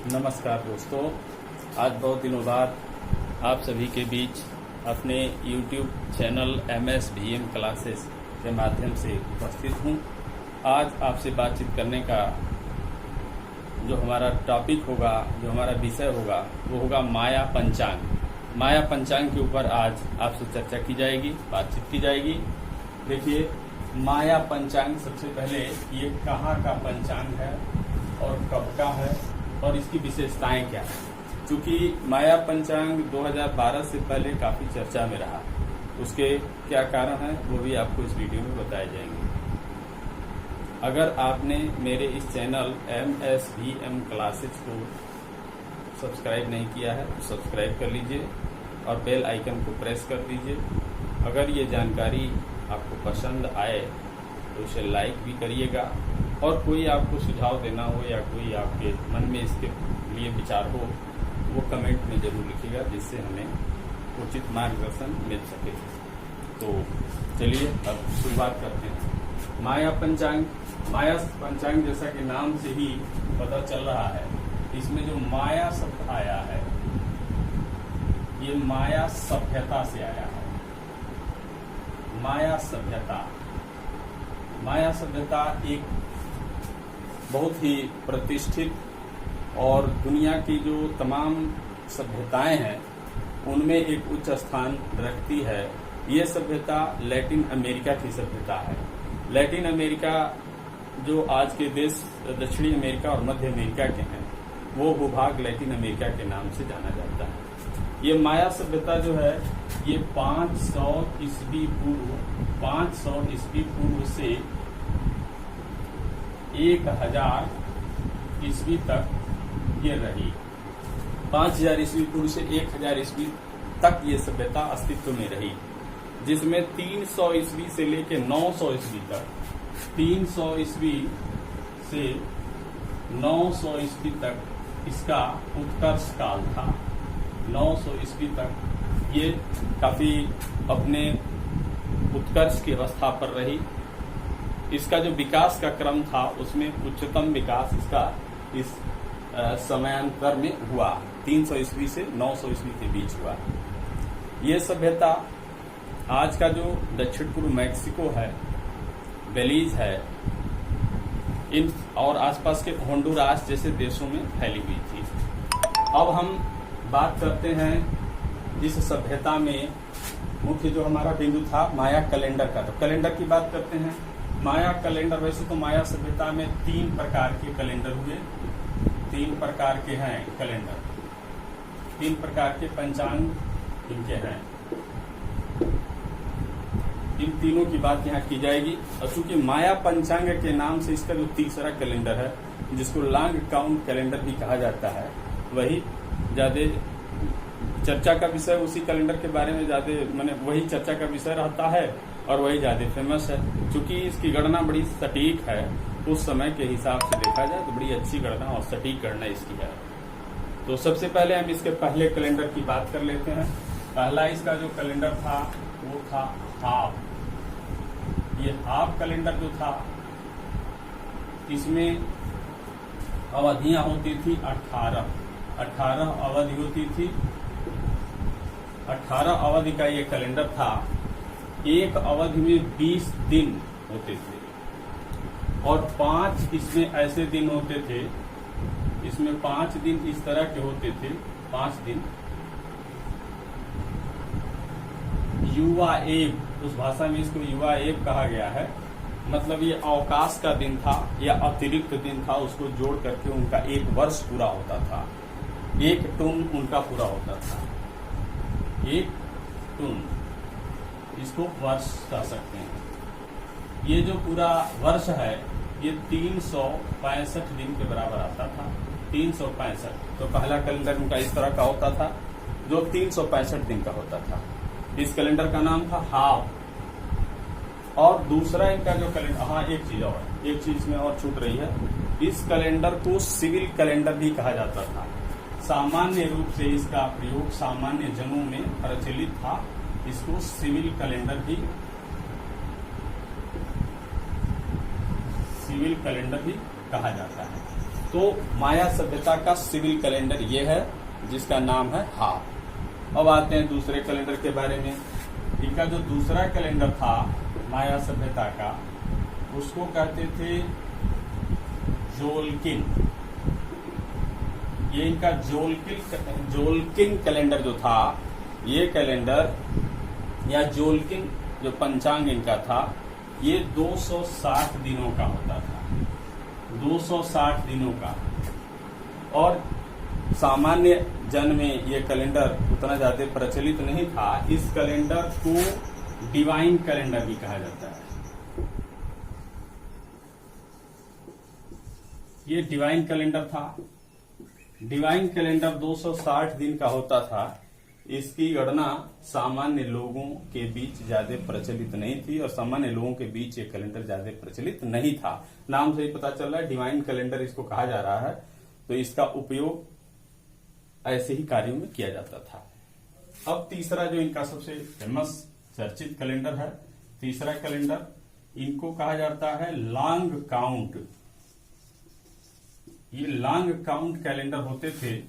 नमस्कार दोस्तों, आज बहुत दिनों बाद आप सभी के बीच अपने YouTube चैनल MSVM क्लासेस के माध्यम से उपस्थित हूँ। आज आपसे बातचीत करने का जो हमारा टॉपिक होगा, जो हमारा विषय होगा, वो होगा माया पंचांग। माया पंचांग के ऊपर आज आपसे चर्चा की जाएगी, बातचीत की जाएगी। देखिए, माया पंचांग सबसे पहले ये कहाँ का पंचांग है और कब का है और इसकी विशेषताएं क्या है। क्योंकि माया पंचांग 2012 से पहले काफी चर्चा में रहा, उसके क्या कारण हैं वो भी आपको इस वीडियो में बताए जाएंगे। अगर आपने मेरे इस चैनल MSVM क्लासेस को सब्सक्राइब नहीं किया है तो सब्सक्राइब कर लीजिए और बेल आइकन को प्रेस कर दीजिए। अगर ये जानकारी आपको पसंद आए तो उसे लाइक भी करिएगा और कोई आपको सुझाव देना हो या कोई आपके मन में इसके लिए विचार हो वो कमेंट में जरूर लिखिएगा, जिससे हमें उचित मार्गदर्शन मिल सके। तो चलिए अब शुरुआत करते हैं। माया पंचांग जैसा कि नाम से ही पता चल रहा है, इसमें जो माया शब्द आया है ये माया सभ्यता से आया है। माया सभ्यता एक बहुत ही प्रतिष्ठित और दुनिया की जो तमाम सभ्यताएं हैं उनमें एक उच्च स्थान रखती है। ये सभ्यता लैटिन अमेरिका की सभ्यता है। लैटिन अमेरिका जो आज के देश दक्षिणी अमेरिका और मध्य अमेरिका के हैं, वो भूभाग लैटिन अमेरिका के नाम से जाना जाता है। ये माया सभ्यता जो है ये 500 ईस्वी पूर्व से 1000 ईस्वी तक ये रही। 5000 ईस्वी पूर्व से 1000 ईस्वी तक ये सभ्यता अस्तित्व में रही, जिसमें 300 ईस्वी से लेकर 900 ईस्वी तक, 300 ईस्वी से 900 ईस्वी तक इसका उत्कर्ष काल था। 900 ईस्वी तक ये काफी अपने उत्कर्ष की अवस्था पर रही। इसका जो विकास का क्रम था उसमें उच्चतम विकास इसका इस समयांतर में हुआ। 300 ईस्वी से 900 ईस्वी के बीच हुआ। ये सभ्यता आज का जो दक्षिण पूर्व मैक्सिको है, बेलीज है, इन और आसपास के होंडुरास जैसे देशों में फैली हुई थी। अब हम बात करते हैं इस सभ्यता में मुख्य जो हमारा बिंदु था माया कैलेंडर का। तो कैलेंडर की बात करते हैं। माया कैलेंडर, वैसे तो माया सभ्यता में 3 प्रकार के कैलेंडर हुए। 3 प्रकार के हैं कैलेंडर, 3 प्रकार के पंचांग इनके हैं। इन तीनों की बात यहाँ की जाएगी। और चूंकि माया पंचांग के नाम से इसका जो तीसरा कैलेंडर है, जिसको लॉन्ग काउंट कैलेंडर भी कहा जाता है, वही ज्यादा चर्चा का विषय, उसी कैलेंडर के बारे में ज्यादा माने वही चर्चा का विषय रहता है और वही ज्यादा फेमस है। क्योंकि इसकी गणना बड़ी सटीक है, उस समय के हिसाब से देखा जाए तो बड़ी अच्छी गणना और सटीक गणना इसकी है। तो सबसे पहले हम इसके पहले कैलेंडर की बात कर लेते हैं। पहला इसका जो कैलेंडर था वो था हाफ। ये हाफ कैलेंडर जो था, इसमें अवधियां होती थी 18 अवधि होती थी। 18 अवधि का ये कैलेंडर था। एक अवधि में 20 दिन होते थे और 5 इसमें ऐसे दिन होते थे, इसमें 5 दिन इस तरह के होते थे। 5 दिन युवा एव, उस भाषा में इसको युवा एव कहा गया है। मतलब ये अवकाश का दिन था या अतिरिक्त दिन था, उसको जोड़ करके उनका 1 वर्ष पूरा होता था। 1 टून उनका पूरा होता था। 1 टून, इसको वर्ष कह सकते हैं। ये जो पूरा वर्ष है ये 365 दिन के बराबर आता था। 365। तो पहला कैलेंडर उनका इस तरह का होता था जो 365 दिन का होता था। इस कैलेंडर का नाम था हाफ। और दूसरा इनका जो कैलेंडर, हाँ एक चीज में और छूट रही है, इस कैलेंडर को सिविल कैलेंडर भी कहा जाता था। सामान्य रूप से इसका प्रयोग सामान्य जनों में प्रचलित था। इसको सिविल कैलेंडर भी कहा जाता है। तो माया सभ्यता का सिविल कैलेंडर ये है, जिसका नाम है हाफ। अब आते हैं दूसरे कैलेंडर के बारे में। इनका जो दूसरा कैलेंडर था माया सभ्यता का, उसको कहते थे जोल्किन। ये इनका जोल्किन कैलेंडर जो था, ये कैलेंडर या जोल्किन जो पंचांग इनका था, ये 260 दिनों का होता था, 260 दिनों का। और सामान्य जन में ये कैलेंडर उतना ज्यादा प्रचलित नहीं था। इस कैलेंडर को डिवाइन कैलेंडर भी कहा जाता है। ये डिवाइन कैलेंडर था। डिवाइन कैलेंडर 260 दिन का होता था। इसकी गणना सामान्य लोगों के बीच ज्यादा प्रचलित नहीं थी, और सामान्य लोगों के बीच ये कैलेंडर ज्यादा प्रचलित नहीं था। नाम से ही पता चल रहा है डिवाइन कैलेंडर इसको कहा जा रहा है। तो इसका उपयोग ऐसे ही कार्यों में किया जाता था। अब तीसरा जो इनका सबसे फेमस चर्चित कैलेंडर है, तीसरा कैलेंडर, इनको कहा जाता है लॉन्ग काउंट। ये लॉन्ग काउंट कैलेंडर होते थे।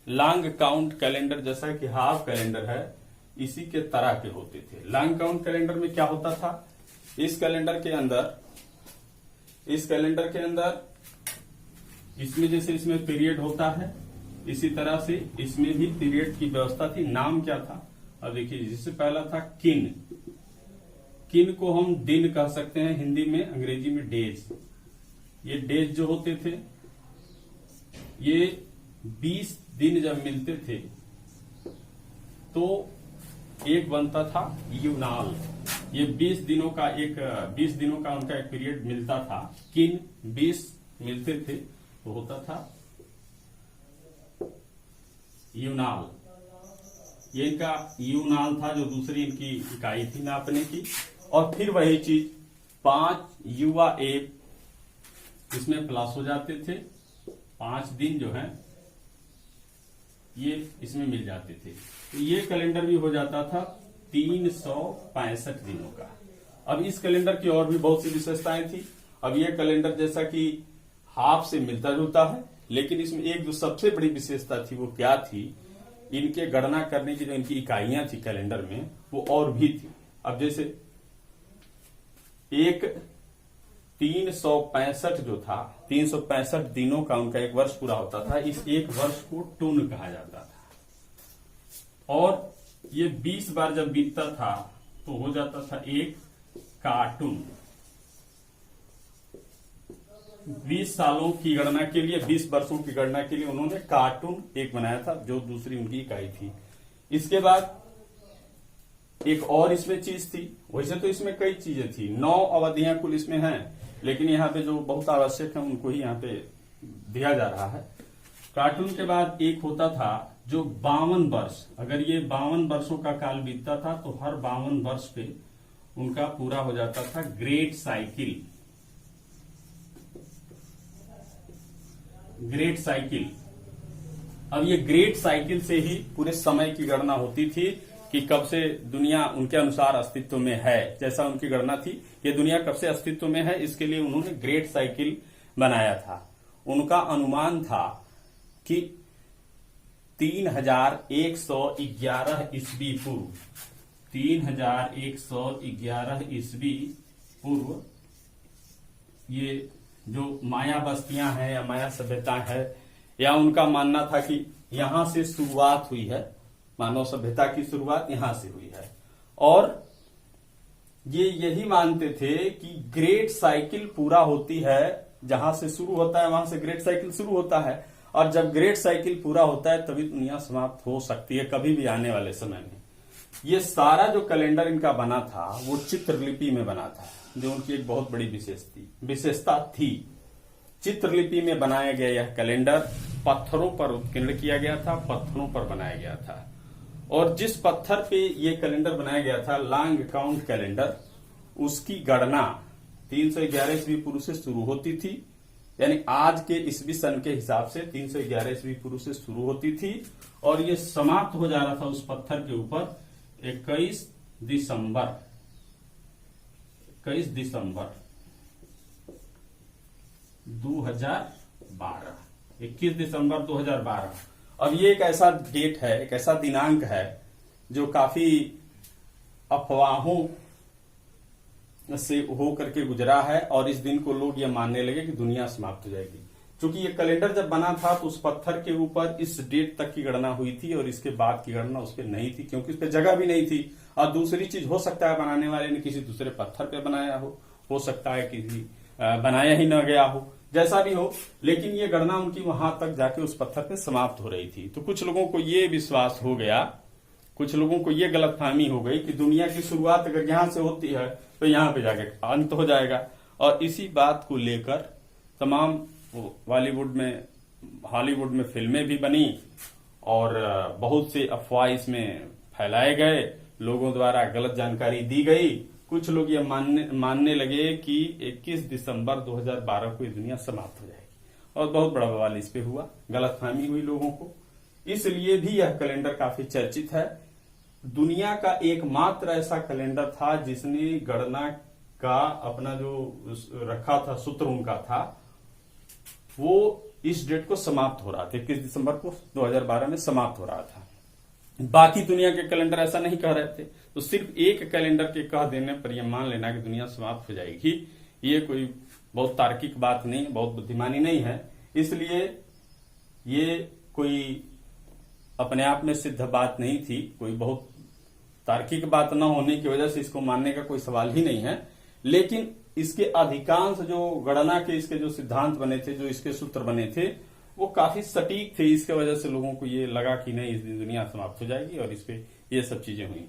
लॉन्ग काउंट कैलेंडर जैसा कि हाफ कैलेंडर है, इसी के तरह के होते थे। लॉन्ग काउंट कैलेंडर में क्या होता था, इस कैलेंडर के अंदर इसमें जैसे इसमें पीरियड होता है, इसी तरह से इसमें भी पीरियड की व्यवस्था थी। नाम क्या था, अब देखिए, जिससे पहला था किन। किन को हम दिन कह सकते हैं हिंदी में, अंग्रेजी में डेज। ये डेज जो होते थे, ये 20 दिन जब मिलते थे तो एक बनता था यूनाल। ये 20 दिनों का उनका एक पीरियड मिलता था। किन 20 मिलते थे तो होता था यूनाल। ये इनका यूनाल था, जो दूसरी इनकी इकाई थी नापने की। और फिर वही चीज 5 युवा एप इसमें प्लस हो जाते थे। 5 दिन जो है ये इसमें मिल जाते थे। तो ये कैलेंडर भी हो जाता था 365 दिनों का। अब इस कैलेंडर की और भी बहुत सी विशेषताएं थी। अब ये कैलेंडर जैसा कि हाफ से मिलता जुलता है, लेकिन इसमें एक जो सबसे बड़ी विशेषता थी वो क्या थी, इनके गणना करने की जो इनकी इकाइयां थी कैलेंडर में, वो और भी थी। अब जैसे एक 365 जो था, 365 दिनों का उनका एक वर्ष पूरा होता था। इस एक वर्ष को टून कहा जाता था। और ये 20 बार जब बीतता था तो हो जाता था एक कार्टून। 20 सालों की गणना के लिए, 20 वर्षों की गणना के लिए उन्होंने कार्टून एक बनाया था, जो दूसरी उनकी इकाई थी। इसके बाद एक और इसमें चीज थी। वैसे तो इसमें कई चीजें थी, 9 अवधियां कुल इसमें हैं, लेकिन यहाँ पे जो बहुत आवश्यक है उनको ही यहाँ पे दिया जा रहा है। कार्टून के बाद एक होता था जो 52 वर्ष, अगर ये 52 वर्षों का काल बीतता था तो हर 52 वर्ष पे उनका पूरा हो जाता था ग्रेट साइकिल। Great cycle. अब ये ग्रेट साइकिल से ही पूरे समय की गणना होती थी कि कब से दुनिया उनके अनुसार अस्तित्व में है। जैसा उनकी गणना थी, ये दुनिया कब से अस्तित्व में है, इसके लिए उन्होंने ग्रेट साइकिल बनाया था। उनका अनुमान था कि 3111 ईस्वी पूर्व, 3111 ईस्वी पूर्व ये जो माया बस्तियां हैं या माया सभ्यता है, या उनका मानना था कि यहां से शुरुआत हुई है, मानव सभ्यता की शुरुआत यहां से हुई है। और ये यही मानते थे कि ग्रेट साइकिल पूरा होती है, जहां से शुरू होता है वहां से ग्रेट साइकिल शुरू होता है, और जब ग्रेट साइकिल पूरा होता है तभी दुनिया समाप्त हो सकती है, कभी भी आने वाले समय में। ये सारा जो कैलेंडर इनका बना था वो चित्रलिपि में बना था, जो उनकी एक बहुत बड़ी विशेषता थी। चित्रलिपि में बनाया गया यह कैलेंडर पत्थरों पर उत्कीर्ण किया गया था, पत्थरों पर बनाया गया था। और जिस पत्थर पे ये कैलेंडर बनाया गया था, लॉन्ग काउंट कैलेंडर, उसकी गणना 311 ईस्वी पूर्व से शुरू होती थी। यानी आज के ईस्वी सन के हिसाब से 311 ईस्वी पूर्व से शुरू होती थी, और ये समाप्त हो जा रहा था उस पत्थर के ऊपर 21 दिसंबर 2022 2012, 21 दिसंबर 2012। अब ये एक ऐसा डेट है, एक ऐसा दिनांक है जो काफी अफवाहों से हो करके गुजरा है, और इस दिन को लोग ये मानने लगे कि दुनिया समाप्त हो जाएगी। क्योंकि ये कैलेंडर जब बना था तो उस पत्थर के ऊपर इस डेट तक की गणना हुई थी, और इसके बाद की गणना उस पर नहीं थी, क्योंकि उस पर जगह भी नहीं थी। और दूसरी चीज, हो सकता है बनाने वाले ने किसी दूसरे पत्थर पे बनाया हो सकता है किसी बनाया ही न गया हो, जैसा भी हो, लेकिन ये गणना उनकी वहां तक जाके उस पत्थर पे समाप्त हो रही थी। तो कुछ लोगों को ये विश्वास हो गया, कुछ लोगों को ये गलतफहमी हो गई कि दुनिया की शुरुआत अगर यहां से होती है तो यहां पे जाके अंत हो जाएगा। और इसी बात को लेकर तमाम बॉलीवुड में, हॉलीवुड में फिल्में भी बनी, और बहुत से अफवाह इसमें फैलाए गए, लोगों द्वारा गलत जानकारी दी गई। कुछ लोग ये मानने लगे कि 21 दिसंबर 2012 को ये दुनिया समाप्त हो जाएगी, और बहुत बड़ा बवाल इस पे हुआ, गलतफहमी हुई लोगों को। इसलिए भी यह कैलेंडर काफी चर्चित है। दुनिया का एकमात्र ऐसा कैलेंडर था जिसने गणना का अपना जो रखा था, सूत्र उनका था, वो इस डेट को समाप्त हो रहा था, 21 दिसंबर को 2012 में समाप्त हो रहा था। बाकी दुनिया के कैलेंडर ऐसा नहीं कह रहे थे। तो सिर्फ एक कैलेंडर के कह देने पर यह मान लेना कि दुनिया समाप्त हो जाएगी, ये कोई बहुत तार्किक बात नहीं, बहुत बुद्धिमानी नहीं है। इसलिए ये कोई अपने आप में सिद्ध बात नहीं थी, कोई बहुत तार्किक बात न होने की वजह से इसको मानने का कोई सवाल ही नहीं है। लेकिन इसके अधिकांश जो गणना के इसके जो सिद्धांत बने थे, जो इसके सूत्र बने थे, वो काफी सटीक थे। इसके वजह से लोगों को ये लगा कि नहीं, इस दिन दुनिया समाप्त हो जाएगी, और इस पे ये सब चीजें हुई।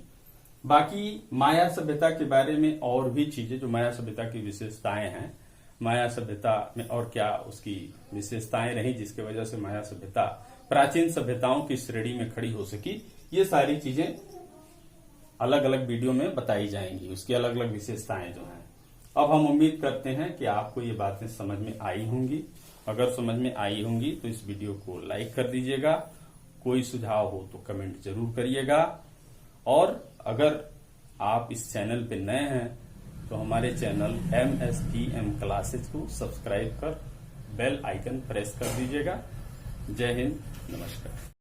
बाकी माया सभ्यता के बारे में और भी चीजें, जो माया सभ्यता की विशेषताएं हैं, माया सभ्यता में और क्या उसकी विशेषताएं रही जिसकी वजह से माया सभ्यता प्राचीन सभ्यताओं की श्रेणी में खड़ी हो सकी, ये सारी चीजें अलग अलग वीडियो में बताई जाएंगी, उसकी अलग अलग विशेषताएं जो हैं। अब हम उम्मीद करते हैं कि आपको ये बातें समझ में आई होंगी। अगर समझ में आई होंगी तो इस वीडियो को लाइक कर दीजिएगा, कोई सुझाव हो तो कमेंट जरूर करिएगा, और अगर आप इस चैनल पे नए हैं तो हमारे चैनल MSVM क्लासेज को सब्सक्राइब कर बेल आइकन प्रेस कर दीजिएगा। जय हिंद, नमस्कार।